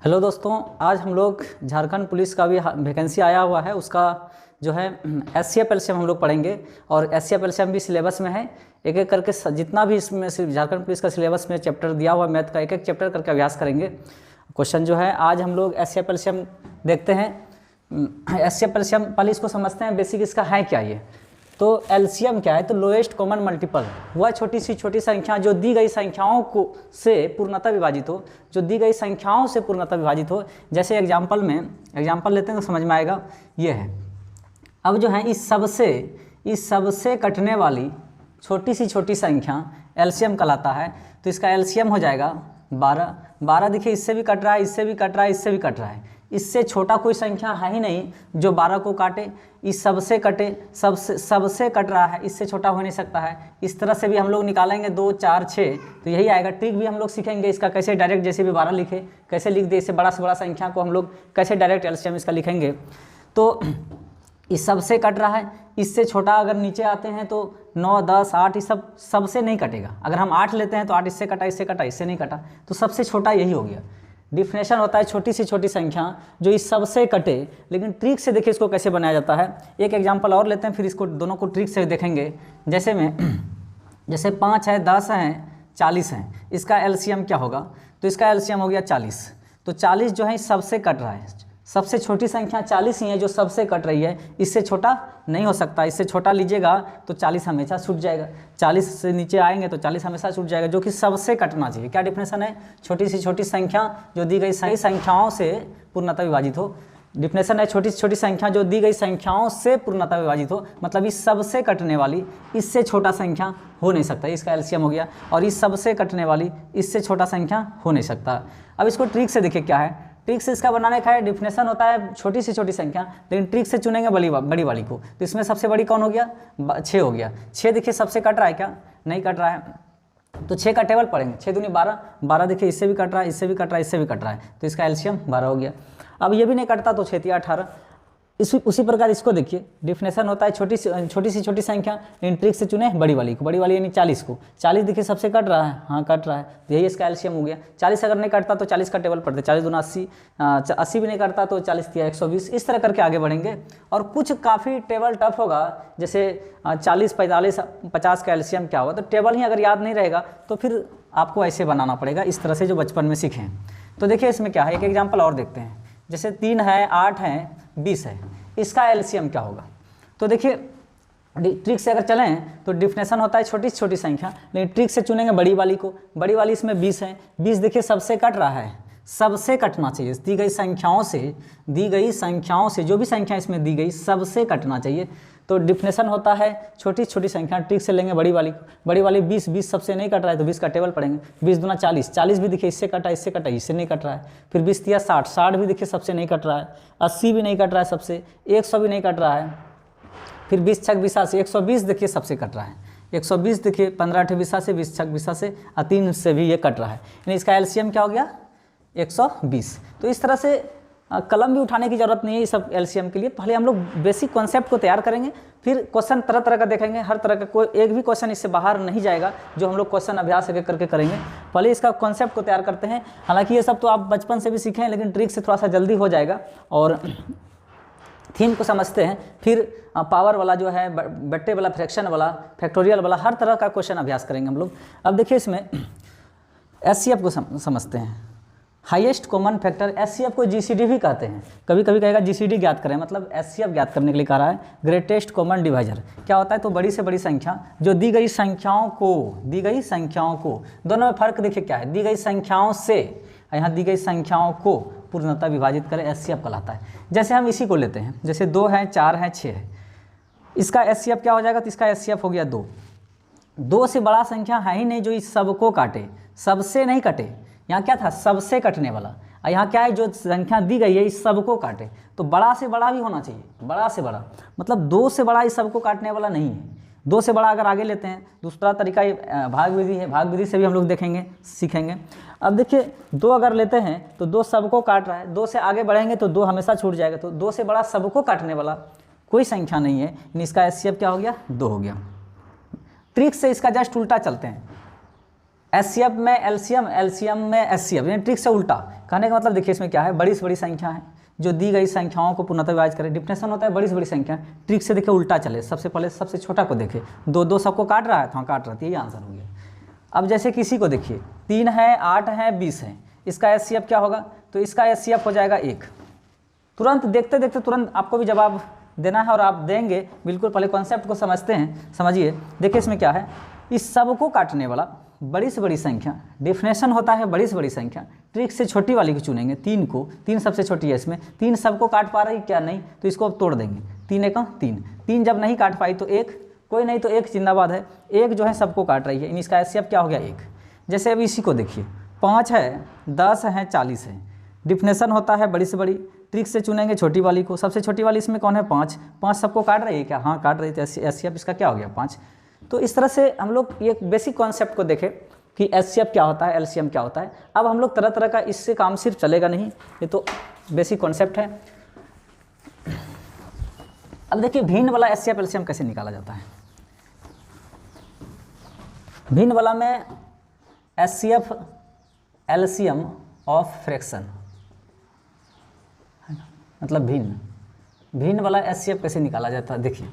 Hello दोस्तों, आज हम लोग झारखंड पुलिस का भी वैकेंसी आया हुआ है, उसका जो है एचसीएफ एलसीएम हम लोग पढ़ेंगे। और एचसीएफ एलसीएम भी सिलेबस में है, एक एक करके जितना भी इसमें झारखंड पुलिस का सिलेबस में चैप्टर दिया हुआ मैथ का एक एक चैप्टर करके अभ्यास करेंगे। क्वेश्चन जो है आज हम लोग एचसीएफ एलसीएम देखते हैं। एचसीएफ एलसीएम पहले इसको समझते हैं, बेसिक इसका है क्या ये। तो एलसीएम क्या है, तो लोएस्ट कॉमन मल्टीपल, वह छोटी सी छोटी संख्या जो दी गई संख्याओं को से पूर्णतः विभाजित हो, जो दी गई संख्याओं से पूर्णतः विभाजित हो। जैसे एग्जाम्पल लेते हैं तो समझ में आएगा, ये है। अब जो है इस सबसे कटने वाली छोटी सी छोटी संख्या एलसीएम कहलाता है। तो इसका एलसीएम हो जाएगा 12। 12 देखिए, इससे भी कट रहा है, इससे भी कट रहा है, इससे भी कट रहा है। इससे छोटा कोई संख्या है ही नहीं जो 12 को काटे। इस सबसे कटे, सबसे कट रहा है, इससे छोटा हो नहीं सकता है। इस तरह से भी हम लोग निकालेंगे 2, 4, 6, तो यही आएगा। ट्रिक भी हम लोग सीखेंगे इसका, कैसे डायरेक्ट जैसे भी 12 लिखे कैसे लिख दे, इससे बड़ा से बड़ा संख्या को हम लोग कैसे डायरेक्ट एलसीएम इसका लिखेंगे। तो इस सबसे कट रहा है, इससे छोटा अगर नीचे आते हैं तो 9, 10, 8 इस सबसे नहीं कटेगा। अगर हम 8 लेते हैं तो 8 इससे कटा, इससे कटा, इससे नहीं कटा, तो सबसे छोटा यही हो गया। डिफिनेशन होता है छोटी से छोटी संख्या जो इस सबसे कटे। लेकिन ट्रिक से देखिए इसको कैसे बनाया जाता है। एक एग्जांपल और लेते हैं, फिर इसको दोनों को ट्रिक से देखेंगे। जैसे 5 है, 10 है, 40 है, इसका एलसीएम क्या होगा, तो इसका एलसीएम हो गया 40। तो 40 जो है सबसे कट रहा है, सबसे छोटी संख्या 40 ही है जो सबसे कट रही है, इससे छोटा नहीं हो सकता। इससे छोटा लीजिएगा तो 40 हमेशा छूट जाएगा, 40 से नीचे आएंगे तो 40 हमेशा छूट जाएगा, जो कि सबसे कटना चाहिए। क्या डिफिनेशन है, छोटी सी छोटी संख्या जो दी गई सही संख्याओं से पूर्णतः विभाजित हो। डिफिनेशन है छोटी सी छोटी संख्या जो दी गई संख्याओं से पूर्णतः विभाजित हो, मतलब इस सबसे कटने वाली इससे छोटा संख्या हो नहीं सकता, इसका एलसीएम हो गया। और इस सबसे कटने वाली इससे छोटा संख्या हो नहीं सकता। अब इसको ट्रिक से देखिए क्या है। ट्रिक से इसका बनाने का है, डिफिनेशन होता है छोटी से छोटी संख्या, लेकिन ट्रिक से चुनेंगे बड़ी वाली को। तो इसमें सबसे बड़ी कौन हो गया, 6 हो गया। 6 देखिए सबसे कट रहा है क्या, नहीं कट रहा है, तो 6 का टेबल पढ़ेंगे। 6 दूनी 12, 12 देखिए इससे भी कट रहा है, इससे भी कट रहा है, इससे भी कट रहा है, तो इसका एलसीएम 12 हो गया। अब ये भी नहीं कटता तो 6 × 18। उसी प्रकार इसको देखिए, डिफिनेशन होता है छोटी सी छोटी संख्या, लेकिन ट्रिक से चुने बड़ी वाली को, बड़ी वाली यानी 40 को। 40 देखिए सबसे कट रहा है, हाँ कट रहा है, तो यही इसका एलसीएम हो गया। 40 अगर नहीं कटता तो 40 का टेबल पढ़ते, 40 दूना 80, 80 भी नहीं करता तो 40 × 120। इस तरह करके आगे बढ़ेंगे। और कुछ काफ़ी टेबल टफ होगा, जैसे 40, 45, 50 का एलसीएम क्या होगा, तो टेबल ही अगर याद नहीं रहेगा तो फिर आपको ऐसे बनाना पड़ेगा, इस तरह से जो बचपन में सीखें। तो देखिए इसमें क्या है, एक एग्जाम्पल और देखते हैं। जैसे 3 है, 8 है, 20 है, इसका एलसीएम क्या होगा। तो देखिए ट्रिक से अगर चलें तो डिफिनेशन होता है छोटी से छोटी संख्या, लेकिन ट्रिक से चुनेंगे बड़ी वाली को। बड़ी वाली इसमें 20 है, 20 देखिए सबसे कट रहा है, सबसे कटना चाहिए। दी गई संख्याओं से जो भी संख्या इसमें दी गई सबसे कटना चाहिए। तो डिफिनेशन होता है छोटी छोटी संख्या, ट्रिक से लेंगे बड़ी वाली को। बड़ी वाली 20 सबसे नहीं कट रहा है तो 20 का टेबल पढ़ेंगे। 20 दूना 40, 40 भी देखिए इससे कटा, इससे कटा, इससे नहीं कट रहा है। फिर 20 × 60, 60 भी देखिए सबसे नहीं कट रहा है। 80 भी नहीं कट रहा है सबसे, 100 भी नहीं कट रहा है। फिर 20 × 6 = 82, 120 देखिए सबसे कट रहा है। 120 देखिए 15 × 20 से, 20 × 6 से, 3 से भी ये कट रहा है, यानी इसका एलसीएम क्या हो गया, 120। तो इस तरह से कलम भी उठाने की जरूरत नहीं है ये सब एलसीएम के लिए। पहले हम लोग बेसिक कॉन्सेप्ट को तैयार करेंगे, फिर क्वेश्चन तरह तरह का देखेंगे। हर तरह का कोई एक भी क्वेश्चन इससे बाहर नहीं जाएगा जो हम लोग क्वेश्चन अभ्यास करके करेंगे। पहले इसका कॉन्सेप्ट को तैयार करते हैं। हालांकि ये सब तो आप बचपन से भी सीखें, लेकिन ट्रिक से थोड़ा सा जल्दी हो जाएगा। और थीम को समझते हैं, फिर पावर वाला जो है, बट्टे वाला, फ्रैक्शन वाला, फैक्टोरियल वाला, हर तरह का क्वेश्चन अभ्यास करेंगे हम लोग। अब देखिए इसमें एचसीएफ को समझते हैं। हाईएस्ट कॉमन फैक्टर, एचसीएफ को जीसीडी भी कहते हैं। कभी कभी कहेगा जीसीडी ज्ञात करें, मतलब एचसीएफ ज्ञात करने के लिए कह रहा है। ग्रेटेस्ट कॉमन डिवाइजर क्या होता है, तो बड़ी से बड़ी संख्या जो दी गई संख्याओं को, दोनों में फर्क देखिए क्या है, दी गई संख्याओं से, यहाँ दी गई संख्याओं को पूर्णतः विभाजित करें, एचसीएफ कहलाता है। जैसे हम इसी को लेते हैं, जैसे 2 है, 4 है, 6 है, इसका एचसीएफ क्या हो जाएगा, तो इसका एचसीएफ हो गया 2। 2 से बड़ा संख्या है ही नहीं जो इस सबको काटे, सबसे नहीं कटे। यहाँ क्या था, सबसे कटने वाला, और यहाँ क्या है, जो संख्या दी गई है इस सबको काटे। तो बड़ा से बड़ा भी होना चाहिए, बड़ा से बड़ा, मतलब 2 से बड़ा इस सबको काटने वाला नहीं है। 2 से बड़ा अगर आगे लेते हैं, दूसरा तरीका ये भाग विधि है, भाग विधि से भी हम लोग देखेंगे, सीखेंगे। अब देखिए 2 अगर लेते हैं तो 2 सबको काट रहा है, 2 से आगे बढ़ेंगे तो 2 हमेशा छूट जाएगा। तो 2 से बड़ा सबको काटने वाला कोई संख्या नहीं है, यानी इसका एचसीएफ क्या हो गया, 2 हो गया। ट्रिक से इसका जस्ट उल्टा चलते हैं। एचसीएफ में एलसीएम, एलसीएम में एचसीएफ, यानी ट्रिक से उल्टा। कहने का मतलब देखिए इसमें क्या है, बड़ी से बड़ी संख्या है जो दी गई संख्याओं को पूर्णतः विभाजित करे। डिफिनेशन होता है बड़ी से बड़ी संख्या, ट्रिक से देखिए उल्टा चले, सबसे पहले सबसे छोटा को देखे, दो दो सबको काट रहा है तो हाँ काट रहा है, यही आंसर हो गया। अब जैसे किसी को देखिए 3 है, 8 है, 20 है, इसका एचसीएफ क्या होगा, तो इसका एचसीएफ हो जाएगा 1। तुरंत देखते देखते तुरंत आपको भी जवाब देना है और आप देंगे बिल्कुल। पहले कॉन्सेप्ट को समझते हैं, समझिए। देखिए इसमें क्या है, इस सब को काटने वाला बड़ी से बड़ी संख्या, डेफिनेशन होता है बड़ी से बड़ी संख्या, ट्रिक से छोटी वाली को चुनेंगे, 3 को, 3 सबसे छोटी है इसमें, 3 सबको काट पा रही क्या, नहीं, तो इसको अब तोड़ देंगे, 3 1 3, 3 जब नहीं काट पाई तो 1, कोई नहीं तो 1 जिंदाबाद है, 1 जो है सबको काट रही है, इसका एचसीएफ क्या हो गया 1। जैसे अब इसी को देखिए 5 है, 10 है, 40 है, डिफिनेशन होता है बड़ी से बड़ी, ट्रिक से चुनेंगे छोटी वाली को, सबसे छोटी वाली इसमें कौन है 5, 5 सबको काट रही है क्या, हाँ काट रही है, तो एचसीएफ इसका क्या हो गया 5। तो इस तरह से हम लोग ये बेसिक कॉन्सेप्ट को देखें कि एचसीएफ क्या होता है, एलसीएम क्या होता है। अब हम लोग तरह तरह का, इससे काम सिर्फ चलेगा नहीं, ये तो बेसिक कॉन्सेप्ट है। अब देखिए भिन्न वाला एचसीएफ एलसीएम कैसे निकाला जाता है। भिन्न वाला में एचसीएफ एलसीएम ऑफ फ्रैक्शन, मतलब भिन्न वाला एचसीएफ कैसे निकाला जाता है। देखिए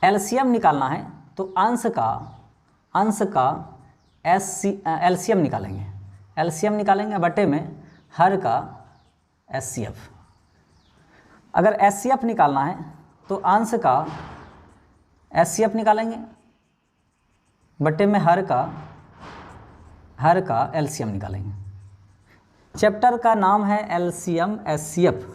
एलसीएम निकालना है तो अंश का एलसीएम निकालेंगे, एलसीएम निकालेंगे बटे में हर का एचसीएफ। अगर एचसीएफ निकालना है तो अंश का एचसीएफ निकालेंगे बटे में हर का एलसीएम निकालेंगे। चैप्टर का नाम है एलसीएम एचसीएफ,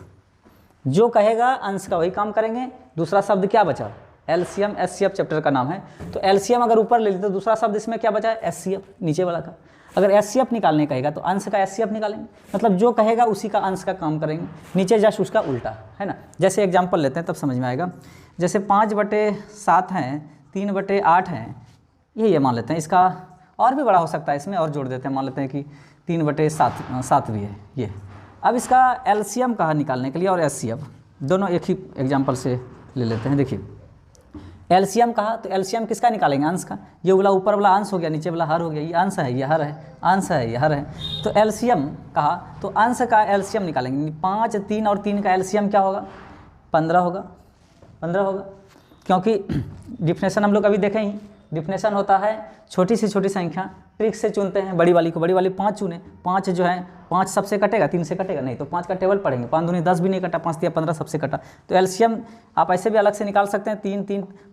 जो कहेगा अंश का वही काम करेंगे। दूसरा शब्द क्या बचा, एलसीएम एचसीएफ चैप्टर का नाम है। तो एलसीएम अगर ऊपर ले लेते तो दूसरा शब्द इसमें क्या बचा है, एचसीएफ, नीचे वाला का। अगर एचसीएफ निकालने कहेगा तो अंश का एचसीएफ निकालेंगे, मतलब जो कहेगा उसी का अंश का काम करेंगे, नीचे जस्ट उसका उल्टा, है ना। जैसे एग्जांपल लेते हैं तब समझ में आएगा। जैसे 5/7 हैं, 3/8 हैं, ये मान लेते हैं। इसका और भी बड़ा हो सकता है, इसमें और जोड़ देते हैं, मान लेते हैं कि 3/7 भी है ये। अब इसका एलसीएम कहा निकालने के लिए और एचसीएफ दोनों एक ही एग्जाम्पल से ले लेते हैं। देखिए एलसीएम कहा तो एलसीएम किसका निकालेंगे, अंश का। ये वाला ऊपर वाला अंश हो गया, नीचे वाला हर हो गया, ये अंश है, ये हर है, अंश है, ये हर है। तो एलसीएम कहा तो अंश का एलसीएम निकालेंगे। 5, 3 और 3 का एलसीएम क्या होगा, 15 होगा, 15 होगा। क्योंकि डिफिनेशन हम लोग अभी देखें ही, डिफिनेशन होता है छोटी से छोटी संख्या, ट्रिक से चुनते हैं बड़ी वाली को, बड़ी वाली 5 चुने, 5 जो है 5 सबसे कटेगा, 3 से कटेगा नहीं, तो 5 का टेबल पढ़ेंगे, 5 दूनी 10 भी नहीं कटा, 5 3 15 सबसे कटा। तो एलसीएम आप ऐसे भी अलग से निकाल सकते हैं,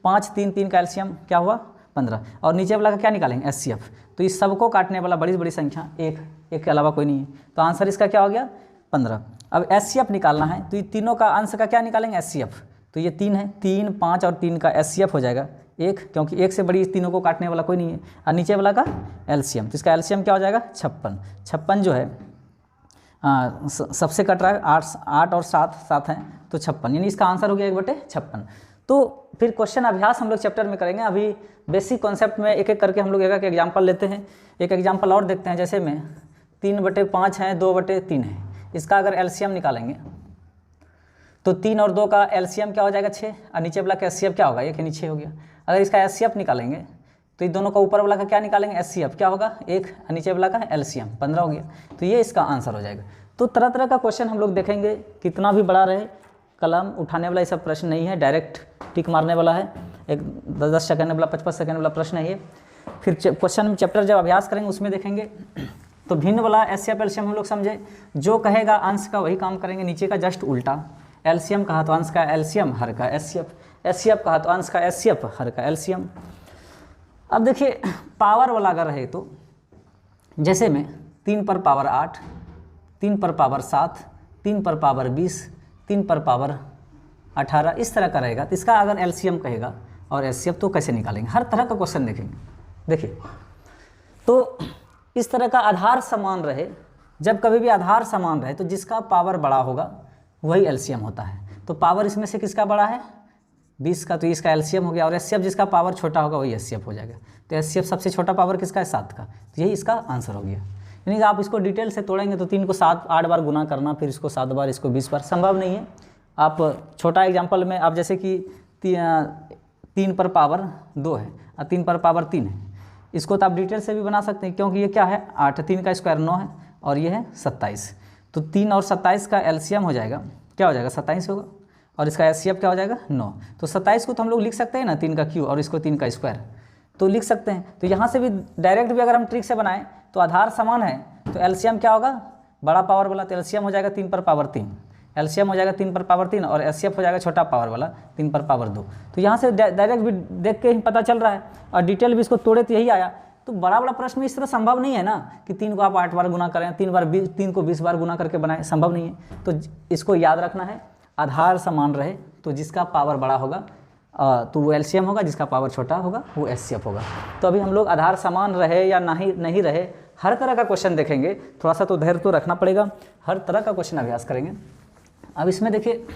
5 3 का एलसीएम क्या हुआ 15, और नीचे वाला का क्या निकालेंगे एचसीएफ। तो इस सबको काटने वाला बड़ी से बड़ी संख्या एक के अलावा कोई नहीं है, तो आंसर इसका क्या हो गया 15। अब एचसीएफ निकालना है तो ये तीनों का अंश का क्या निकालेंगे, एचसीएफ। तो ये 3 है, 3, 5 और 3 का एचसीएफ हो जाएगा 1, क्योंकि 1 से बड़ी तीनों को काटने वाला कोई नहीं है। और नीचे वाला का एलसीएम, तो इसका एलसीएम क्या हो जाएगा 56। 56 जो है सबसे कट रहा है, 8 और 7 हैं, तो 56, यानी इसका आंसर हो गया 1/56। तो फिर क्वेश्चन अभ्यास हम लोग चैप्टर में करेंगे। अभी बेसिक कॉन्सेप्ट में एक एक करके हम लोग एक एग्जाम्पल लेते हैं। एक एग्जाम्पल और देखते हैं, जैसे में 3/5 है, 2/3 है, इसका अगर एलसीएम निकालेंगे तो 3 और 2 का एलसीएम क्या हो जाएगा 6, और नीचे वाला का एचसीएफ क्या होगा 1 है, नीचे हो गया। अगर इसका एचसीएफ निकालेंगे तो ये दोनों का ऊपर वाला का क्या निकालेंगे, एचसीएफ क्या होगा 1, और नीचे वाला का एलसीएम 15 हो गया। तो ये इसका आंसर हो जाएगा। तो तरह तरह का क्वेश्चन हम लोग देखेंगे, कितना भी बड़ा रहे, कलम उठाने वाला ये सब प्रश्न नहीं है, डायरेक्ट टिक मारने वाला है, एक 10 सेकंड वाला 55 सेकंड वाला प्रश्न है ये। फिर क्वेश्चन चैप्टर जब अभ्यास करेंगे उसमें देखेंगे। तो भिन्न वाला एचसीएफ एलसीएम हम लोग समझे, जो कहेगा अंश का वही काम करेंगे, नीचे का जस्ट उल्टा। एलसीएम कहा तो अंश का एलसीएम, हर का एचसीएफ, एचसीएफ कहा तो अंश का एचसीएफ, हर का एलसीएम। अब देखिए पावर वाला अगर रहे तो जैसे में 3 पर पावर 8, 3 पर पावर 7, 3 पर पावर 20, 3 पर पावर 18, इस तरह का रहेगा। तो इसका अगर एलसीएम कहेगा और एचसीएफ तो कैसे निकालेंगे, हर तरह का क्वेश्चन देखेंगे। देखिए तो इस तरह का आधार समान रहे, जब कभी भी आधार समान रहे तो जिसका पावर बड़ा होगा वही एलसीएम होता है। तो पावर इसमें से किसका बड़ा है 20 का, तो इसका एलसीएम हो गया, और एचसीएफ जिसका पावर छोटा होगा वही एचसीएफ हो जाएगा। तो एचसीएफ सबसे छोटा पावर किसका है 7 का, तो यही इसका आंसर हो गया। यानी कि आप इसको डिटेल से तोड़ेंगे तो 3 को 8 बार गुना करना, फिर इसको 7 बार, इसको 20 बार संभव नहीं है। आप छोटा एग्जाम्पल में आप जैसे कि 3 पर पावर 2 है और 3 पर पावर 3 है, इसको तो आप डिटेल से भी बना सकते हैं, क्योंकि ये क्या है 8, 3 का स्क्वायर 9 है और ये है 27। तो 3 और 27 का एलसीएम हो जाएगा, क्या हो जाएगा 27 होगा, और इसका एचसीएफ क्या हो जाएगा 9। तो 27 को तो हम लोग लिख सकते हैं ना 3 का क्यू और इसको 3 का स्क्वायर, तो लिख सकते हैं। तो यहाँ से भी डायरेक्ट भी अगर हम ट्रिक से बनाएं तो आधार समान है तो एलसीएम क्या होगा बड़ा पावर वाला, तो एलसीएम हो जाएगा 3 पर पावर 3, एलसीएम हो जाएगा 3 पर पावर 3 और एचसीएफ हो जाएगा छोटा पावर वाला 3 पर पावर 2। तो यहाँ से डायरेक्ट भी देख के ही पता चल रहा है और डिटेल भी इसको तोड़े तो यही आया। तो बड़ा बड़ा प्रश्न में इस तरह संभव नहीं है ना कि 3 को आप 8 बार गुना करें, 3 को 20 बार गुना करके बनाएं, संभव नहीं है। तो इसको याद रखना है, आधार समान रहे तो जिसका पावर बड़ा होगा तो वो एलसीएम होगा, जिसका पावर छोटा होगा वो एचसीएफ होगा। तो अभी हम लोग आधार समान रहे या नहीं रहे हर तरह का क्वेश्चन देखेंगे, थोड़ा सा तो धैर्य तो रखना पड़ेगा, हर तरह का क्वेश्चन अभ्यास करेंगे। अब इसमें देखिए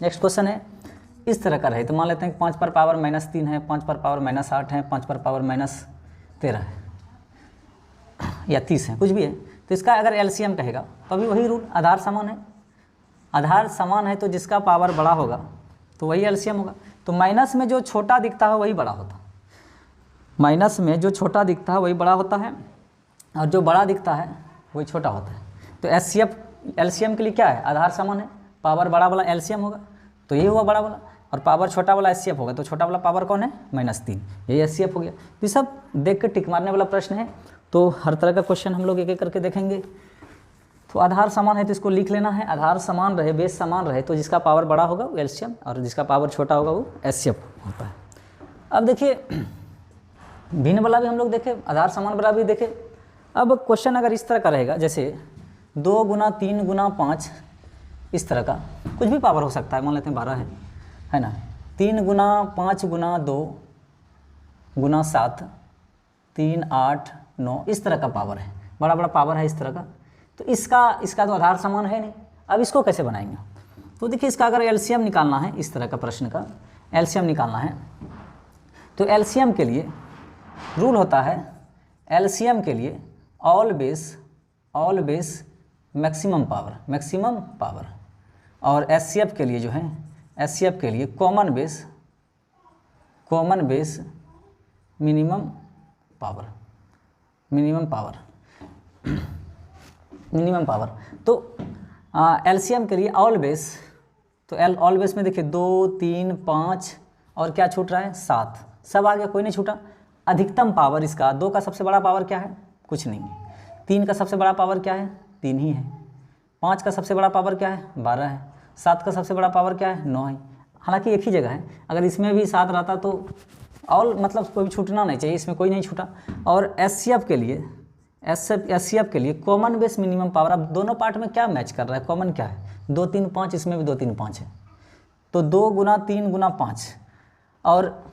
नेक्स्ट क्वेश्चन है इस तरह का रहे तो मान लेते हैं कि 5 पर पावर -3 है, 5 पर पावर -8 है, 5 पर पावर -13 है या 30 है, कुछ भी है। तो इसका अगर एलसीएम कहेगा तो अभी वही रूल, आधार समान है, आधार समान है तो जिसका पावर बड़ा होगा तो वही एलसीएम होगा। तो माइनस में जो छोटा दिखता है वही बड़ा होता है, माइनस में जो छोटा दिखता है वही बड़ा होता है और जो बड़ा दिखता है वही छोटा होता है। तो एचसीएफ एलसीएम के लिए क्या है, आधार समान है, पावर बड़ा वाला एलसीएम होगा तो यही हुआ बड़ा वाला, और पावर छोटा वाला एचसीएफ होगा तो छोटा वाला पावर कौन है -3, यही एचसीएफ हो गया। ये सब देख के टिक मारने वाला प्रश्न है, तो हर तरह का क्वेश्चन हम लोग एक एक करके देखेंगे। तो आधार समान है तो इसको लिख लेना है, आधार समान रहे, बेस समान रहे तो जिसका पावर बड़ा होगा वो एलसीएम और जिसका पावर छोटा होगा वो एचसीएफ होता है। अब देखिए भिन्न वाला भी हम लोग देखें, आधार समान वाला भी देखें। अब क्वेश्चन अगर इस तरह का रहेगा जैसे 2 गुना 3 गुना 5, इस तरह का कुछ भी पावर हो सकता है, मान लेते हैं 12 है ना, 3 गुना 5 गुना 2 गुना 7 3 8 9, इस तरह का पावर है, बड़ा बड़ा पावर है इस तरह का। तो इसका तो आधार समान है नहीं। अब इसको कैसे बनाएंगे, तो देखिए इसका अगर एलसीएम निकालना है, इस तरह का प्रश्न का एलसीएम निकालना है तो एलसीएम के लिए रूल होता है, एलसीएम के लिए ऑलवेज मैक्सिमम पावर, और एचसीएफ के लिए जो है एचसीएफ के लिए कॉमन बेस मिनिमम पावर। तो एलसीएम के लिए ऑलवेज, तो ऑलवेज में देखिए 2 3 5 और क्या छूट रहा है 7, सब आ गया, कोई नहीं छूटा। अधिकतम पावर इसका 2 का सबसे बड़ा पावर क्या है, कुछ नहीं है। 3 का सबसे बड़ा पावर क्या है, 3 ही है। 5 का सबसे बड़ा पावर क्या है, 12 है। 7 का सबसे बड़ा पावर क्या है, 9 है। हालांकि एक ही जगह है, अगर इसमें भी 7 रहता तो ऑल मतलब कोई भी छूटना नहीं चाहिए, इसमें कोई नहीं छूटा। और एचसीएफ के लिए कॉमन बेस मिनिमम पावर, अब दोनों पार्ट में क्या मैच कर रहा है, कॉमन क्या है 2 3 5, इसमें भी 2 3 5 है, तो 2 गुना 3 गुना 5 और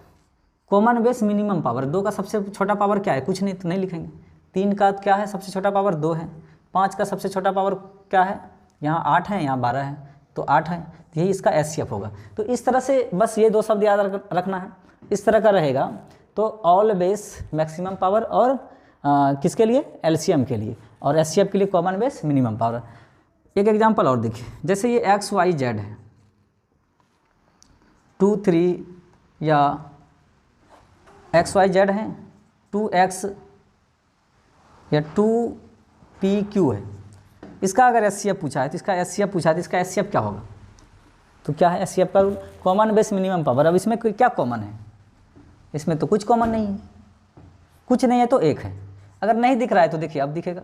कॉमन बेस मिनिमम पावर। 2 का सबसे छोटा पावर क्या है, कुछ नहीं, तो नहीं लिखेंगे। 3 का क्या है सबसे छोटा पावर 2 है। 5 का सबसे छोटा पावर क्या है, यहाँ 8 है, यहाँ 12 है, तो 8 है, यही इसका एचसीएफ होगा। तो इस तरह से बस ये 2 शब्द याद रखना है, इस तरह का रहेगा। तो ऑल बेस मैक्सिमम पावर और किसके लिए, एलसीएम के लिए, और एचसीएफ के लिए कॉमन बेस मिनिमम पावर। एक एग्जांपल और देखिए, जैसे ये XYZ है 2 3 या XYZ है 2X या 2PQ है, इसका अगर एचसीएफ पूछा है तो इसका एचसीएफ पूछा है तो इसका एचसीएफ क्या होगा, तो क्या है एचसीएफ का rule, common base minimum power. अब इसमें क्या कॉमन है, इसमें तो कुछ कॉमन नहीं है, कुछ नहीं है तो 1 है। अगर नहीं दिख रहा है तो देखिए अब दिखेगा,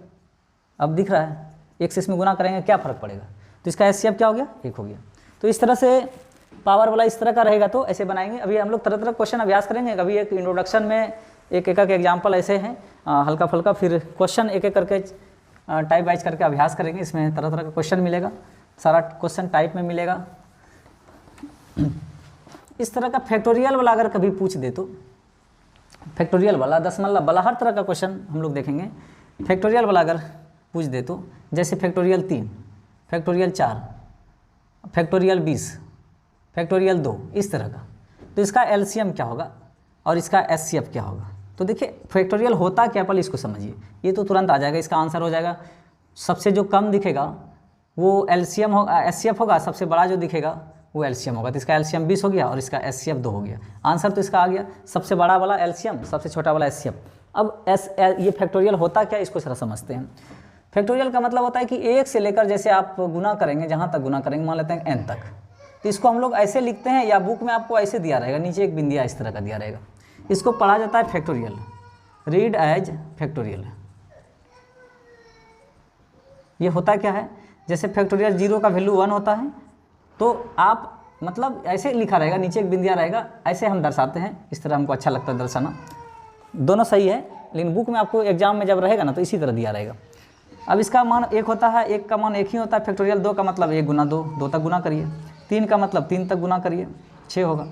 अब दिख रहा है, 1 से इसमें गुना करेंगे क्या फ़र्क पड़ेगा, तो इसका एचसीएफ क्या हो गया, 1 हो गया। तो इस तरह से पावर वाला इस तरह का रहेगा तो ऐसे बनाएंगे। अभी हम लोग तरह तरह क्वेश्चन अभ्यास करेंगे। अभी एक इंट्रोडक्शन में एक एग्जाम्पल ऐसे हैं हल्का फुल्का, फिर क्वेश्चन एक एक करके टाइप वाइज करके अभ्यास करेंगे। इसमें तरह तरह का क्वेश्चन मिलेगा, सारा क्वेश्चन टाइप में मिलेगा। इस तरह का फैक्टोरियल वाला अगर कभी पूछ दे तो फैक्टोरियल वाला, दशमलव वाला, हर तरह का क्वेश्चन हम लोग देखेंगे। फैक्टोरियल वाला अगर पूछ दे तो जैसे फैक्टोरियल 3, फैक्टोरियल 4, फैक्टोरियल 20, फैक्टोरियल 2, इस तरह का, तो इसका एलसीएम क्या होगा और इसका एचसीएफ क्या होगा। तो देखिए फैक्टोरियल होता क्या, पहले इसको समझिए, ये तो तुरंत आ जाएगा, इसका आंसर हो जाएगा। सबसे जो कम दिखेगा वो एलसीएम होगा, एचसीएफ होगा, सबसे बड़ा जो दिखेगा वो एलसीएम होगा। तो इसका एलसीएम 20 हो गया और इसका एचसीएफ 2 हो गया। आंसर तो इसका आ गया, सबसे बड़ा वाला एलसीएम, सबसे छोटा वाला एचसीएफ। अब ये फैक्टोरियल होता क्या, इसको जरा समझते हैं। फैक्टोरियल का मतलब होता है कि 1 से लेकर जैसे आप गुना करेंगे, जहाँ तक गुना करेंगे, मान लेते हैं n तक, तो इसको हम लोग ऐसे लिखते हैं, या बुक में आपको ऐसे दिया रहेगा, नीचे एक बिंदिया इस तरह का दिया रहेगा। इसको पढ़ा जाता है फैक्टोरियल, रीड एज फैक्टोरियल। ये होता क्या है, जैसे फैक्टोरियल 0 का वैल्यू 1 होता है, तो आप मतलब ऐसे लिखा रहेगा, नीचे एक बिंदिया रहेगा, ऐसे हम दर्शाते हैं। इस तरह हमको अच्छा लगता है दर्शाना, दोनों सही है, लेकिन बुक में आपको एग्जाम में जब रहेगा ना तो इसी तरह दिया रहेगा। अब इसका मान 1 होता है, 1 का मान 1 ही होता है फैक्टोरियल। 2 का मतलब 1 गुना 2, 2 तक गुना करिए। 3 का मतलब 3 तक गुना करिए, 6 होगा।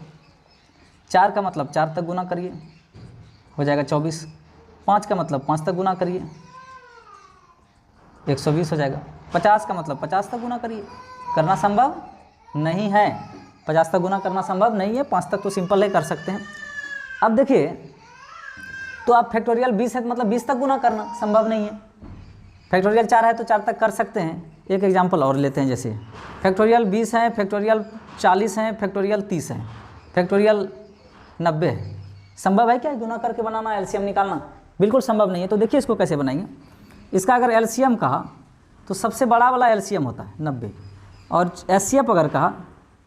4 का मतलब 4 तक गुना करिए, हो जाएगा 24। 5 का मतलब 5 तक गुना करिए, 120 हो जाएगा। 50 का मतलब 50 तक गुना करिए। करना संभव नहीं है, 50 तक गुना करना संभव नहीं है, 5 तक तो सिंपल है, कर सकते हैं। अब देखिए, तो आप फैक्टोरियल 20 है तो मतलब 20 तक गुना करना संभव नहीं है। फैक्टोरियल 4 है तो 4 तक कर सकते हैं। एक एग्जांपल और लेते हैं, जैसे फैक्टोरियल 20 है, फैक्टोरियल 40 है, फैक्टोरियल 30 है, फैक्टोरियल 90 है। संभव है क्या गुना करके बनाना, एलसीएम निकालना? बिल्कुल संभव नहीं है। तो देखिए इसको कैसे बनाएंगे। इसका अगर एलसीएम कहा तो सबसे बड़ा वाला एलसीएम होता है 90, और एचसीएफ अगर कहा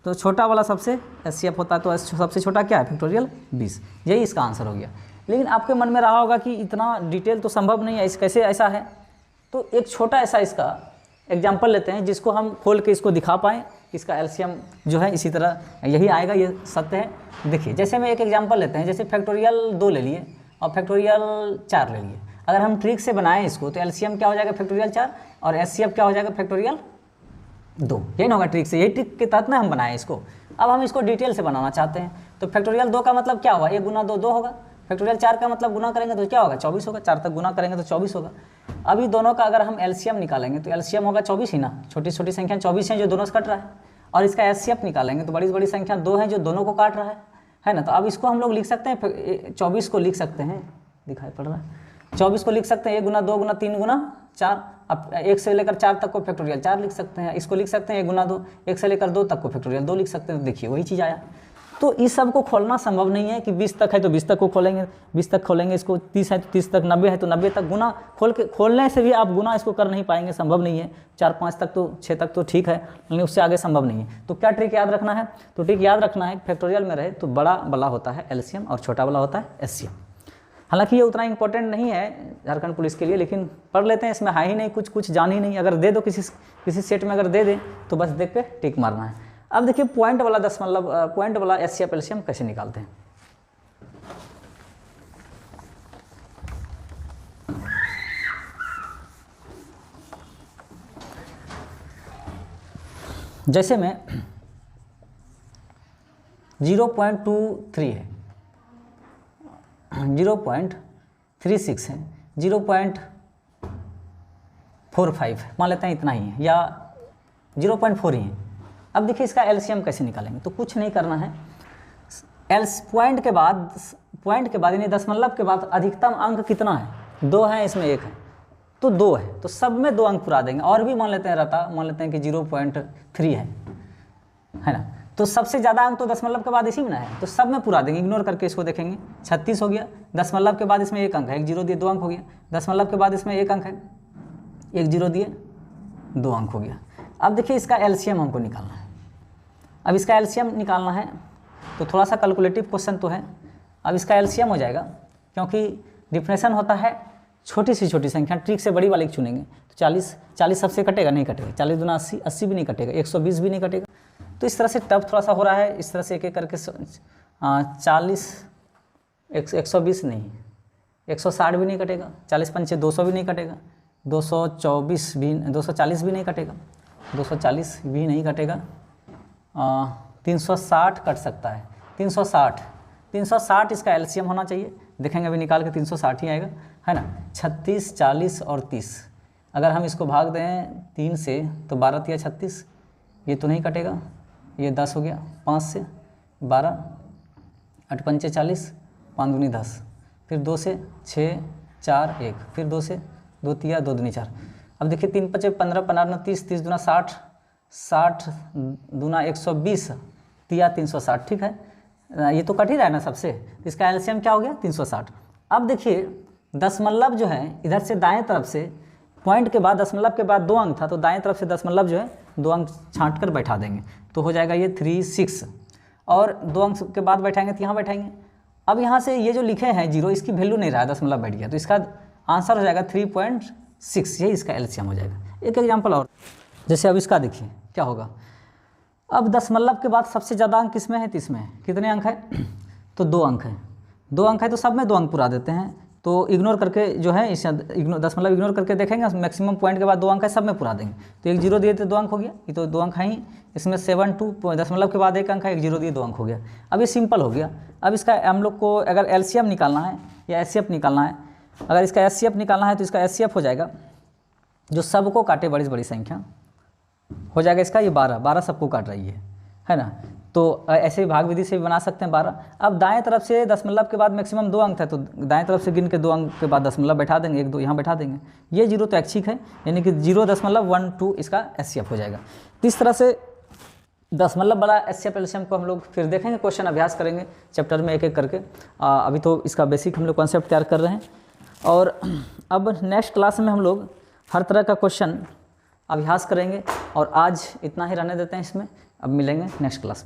तो छोटा वाला सबसे एचसीएफ होता है। तो सबसे छोटा क्या है, फैक्टोरियल 20। यही इसका आंसर हो गया। लेकिन आपके मन में रहा होगा कि इतना डिटेल तो संभव नहीं है, इस कैसे ऐसा है। तो एक छोटा ऐसा इसका एग्जाम्पल लेते हैं, जिसको हम खोल के इसको दिखा पाएँ। इसका एलसीएम जो है इसी तरह यही आएगा, ये सत्य है। देखिए, जैसे मैं एक एग्जाम्पल लेते हैं, जैसे फैक्टोरियल 2 ले लिए और फैक्टोरियल 4 ले लिए। अगर हम ट्रिक से बनाएं इसको तो एलसीएम क्या हो जाएगा, फैक्टोरियल 4, और एचसीएफ क्या हो जाएगा, फैक्टोरियल 2। यही ना होगा ट्रिक से, यही ट्रिक के तहत ना हम बनाएं इसको। अब हम इसको डिटेल से बनाना चाहते हैं। तो फैक्टोरियल 2 का मतलब क्या होगा, 1 गुना 2 2 होगा। फैक्टोरियल 4 का मतलब गुना करेंगे तो क्या होगा, 24 होगा। 4 तक गुना करेंगे तो 24 होगा। अभी दोनों का अगर हम एलसीएम निकालेंगे तो एलसीएम होगा 24 ही ना, छोटी छोटी संख्या 24 है जो दोनों से कट रहा है। और इसका एचसीएफ निकालेंगे तो बड़ी बड़ी संख्या 2 है जो दोनों को काट रहा है ना। तो अब इसको हम लोग लिख सकते हैं, 24 को लिख सकते हैं, दिखाई पड़ रहा है, 24 को लिख सकते हैं 1 गुना 2 गुना 3 गुना 4। अब 1 से लेकर 4 तक को फैक्टोरियल 4 लिख सकते हैं। इसको लिख सकते हैं 1 गुना 2, 1 से लेकर 2 तक को फैक्टोरियल 2 लिख सकते हैं। तो देखिए वही चीज़ आया। तो इस सब को खोलना संभव नहीं है कि 20 तक है तो 20 तक को खोलेंगे, 20 तक खोलेंगे, इसको 30 है तो 30 तक, 90 है तो 90 तक। गुना खोलने से भी आप गुना इसको कर नहीं पाएंगे, संभव नहीं है। 4 5 तक तो 6 तक तो ठीक है, लेकिन उससे आगे संभव नहीं है। तो क्या ट्रिक याद रखना है, तो ट्रिक याद रखना है फैक्टोरियल में रहे तो बड़ा वाला होता है एलसीएम और छोटा वाला होता है एचसीएम। हालांकि ये उतना इंपॉर्टेंट नहीं है झारखंड पुलिस के लिए, लेकिन पढ़ लेते हैं, इसमें है ही नहीं कुछ जान ही नहीं। अगर दे दो किसी सेट में अगर दे दे तो बस देख के टिक मारना है। अब देखिए पॉइंट वाला 10 मतलब पॉइंट वाला एचसीएफ एलसीएम कैसे निकालते हैं। जैसे में 0.23 है, 0.36 है, 0.45 मान लेते हैं, इतना ही है, या 0.4 ही है। अब देखिए इसका एलसीएम कैसे निकालेंगे। तो कुछ नहीं करना है, पॉइंट के बाद यानी दशमलव के बाद अधिकतम अंक कितना है, 2 है, इसमें 1 है तो 2 है, तो सब में 2 अंक पुरा देंगे। और भी मान लेते हैं रहता, मान लेते हैं कि 0.3 है ना, तो सबसे ज़्यादा अंक तो दशमलव के बाद इसी में ना है, तो सब में पुरा देंगे, इग्नोर करके इसको देखेंगे। 36 हो गया, दशमलव के बाद इसमें 1 अंक है, 1 0 दिए 2 अंक हो गया। दशमलव के बाद इसमें 1 अंक है, 1 0 दिए 2 अंक हो गया। अब देखिए इसका एलसीएम हमको निकालना है। अब इसका एलसीएम निकालना है तो थोड़ा सा कैलकुलेटिव क्वेश्चन तो है। अब इसका एलसीएम हो जाएगा, क्योंकि डिफिनेशन होता है छोटी से छोटी संख्या, ट्रिक से बड़ी वाली चुनेंगे। तो 40 सबसे कटेगा, नहीं कटेगा। 40 दूना 80, 80 भी नहीं कटेगा, 120 भी नहीं कटेगा। तो इस तरह से टफ थोड़ा सा हो रहा है, इस तरह से एक एक करके 40 120 नहीं, 160 भी नहीं कटेगा, 40 पंचे 200 भी नहीं कटेगा, 240 भी नहीं कटेगा, 240 भी नहीं कटेगा, 360 कट सकता है, 360 इसका एलसीएम होना चाहिए। देखेंगे अभी निकाल के 360 ही आएगा, है ना। 36, 40 और 30, अगर हम इसको भाग दें 3 से तो 12 तिया 36, ये तो नहीं कटेगा, ये 10 हो गया, 5 से 12, 8 पंचे 40, 5 दूनी 10, फिर 2 से 6 4 1, फिर 2 से 2 तिया 2 दूनी 4। अब देखिए 3 पंचे 15, 15 दूना 30, 30 दूना 60, 60 दूना 120 तिया 360, ठीक है। ये तो कट ही रहा है ना सबसे, तो इसका एलसीएम क्या हो गया 360। अब देखिए दशमलव जो है इधर से दाएं तरफ से, पॉइंट के बाद दशमलव के बाद 2 अंक था, तो दाएं तरफ से दशमलव जो है 2 अंक छांट कर बैठा देंगे, तो हो जाएगा ये 36, और 2 अंक के बाद बैठाएंगे तो यहाँ बैठाएंगे। अब यहाँ से ये जो लिखे हैं 0, इसकी वैल्यू नहीं रहा, दशमलव बैठ गया, तो इसका आंसर हो जाएगा 3.6, यही इसका एलसीएम हो जाएगा। एक एग्जाम्पल और, जैसे अब इसका देखिए क्या होगा। अब दशमलव के बाद सबसे ज़्यादा अंक किसमें है, 30 में है। कितने अंक है, तो 2 अंक है। 2 अंक है तो सब में 2 अंक पुरा देते हैं, तो इग्नोर करके जो है इस दशमलव इग्नोर करके देखेंगे, मैक्सिमम पॉइंट के बाद 2 अंक है, सब में पुरा देंगे, तो 1 0 दिए तो 2 अंक हो गया, ये तो 2 अंक है ही। इसमें 7 2 दशमलव के बाद 1 अंक है, 1 0 दिए 2 अंक हो गया। अब ये सिंपल हो गया। अब इसका हम लोग को अगर एलसीएम निकालना है या एचसीएफ निकालना है, अगर इसका एचसीएफ निकालना है तो इसका एचसीएफ हो जाएगा जो सबको काटे बड़ी से बड़ी संख्या हो जाएगा इसका, ये 12 सबको काट रही है ना। तो ऐसे ही भाग विधि से भी बना सकते हैं 12। अब दाएं तरफ से दशमलव के बाद मैक्सिमम 2 अंक था, तो दाएं तरफ से गिन के 2 अंक के बाद दशमलव बैठा देंगे, 1 2 यहाँ बैठा देंगे। ये 0 तो ऐच्छिक है, यानी कि 0.12 इसका एचसीएफ हो जाएगा। तो इस तरह से दशमलव वाला एचसीएफ एलसीएम को हम लोग फिर देखेंगे, क्वेश्चन अभ्यास करेंगे चैप्टर में एक एक करके। अभी तो इसका बेसिक हम लोग कॉन्सेप्ट तैयार कर रहे हैं, और अब नेक्स्ट क्लास में हम लोग हर तरह का क्वेश्चन अभ्यास करेंगे। और आज इतना ही रहने देते हैं इसमें, अब मिलेंगे नेक्स्ट क्लास में।